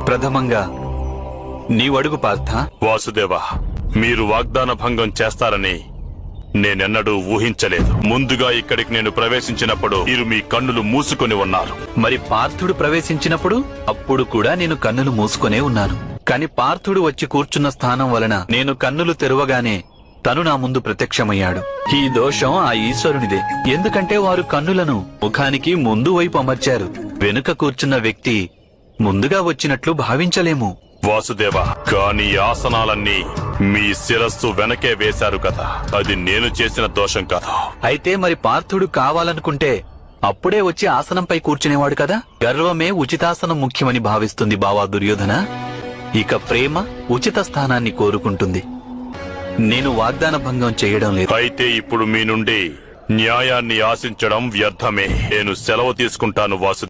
ప్రథమంగా నీవడుగు పార్థ. వాసుదేవ, మీరు వాగ్దాన భంగం చేస్తారని నేనెన్నడూ ఊహించలేదు. ముందుగా ఇక్కడికి నేను ప్రవేశించినప్పుడు మీరు మీ కన్నులు మూసుకొని ఉన్నారు. మరి పార్థుడు ప్రవేశించినప్పుడు అప్పుడు కూడా నేను కన్నులు మూసుకొనే ఉన్నాను. కాని పార్థుడు వచ్చి కూర్చున్న స్థానం వలన నేను కన్నులు తెరవగానే తను నా ముందు ప్రత్యక్షమయ్యాడు. ఈ దోషం ఆ ఈశ్వరునిదే. ఎందుకంటే వారు కన్నులను ముఖానికి ముందు వైపు అమర్చారు. వెనుక కూర్చున్న వ్యక్తి ముందుగా వచ్చినట్లు భావించలేము. వాసుదేవ, కాని ఆసనాలన్నీ మీ శిరస్సు వెనకే వేశారు కదా, అది నేను చేసిన దోషం కాదు. అయితే మరి పార్థుడు కావాలనుకుంటే అప్పుడే వచ్చి ఆసనంపై కూర్చునేవాడు కదా. గర్వమే ఉచితాసనం ముఖ్యమని భావిస్తుంది బావా దుర్యోధన. ఇక ప్రేమ ఉచిత స్థానాన్ని కోరుకుంటుంది. నేను వాగ్దాన భంగం చేయడం లేదు. అయితే ఇప్పుడు మీ నుండి న్యాయాన్ని ఆశించడం వ్యర్థమే. నేను సెలవు తీసుకుంటాను వాసుదేవ.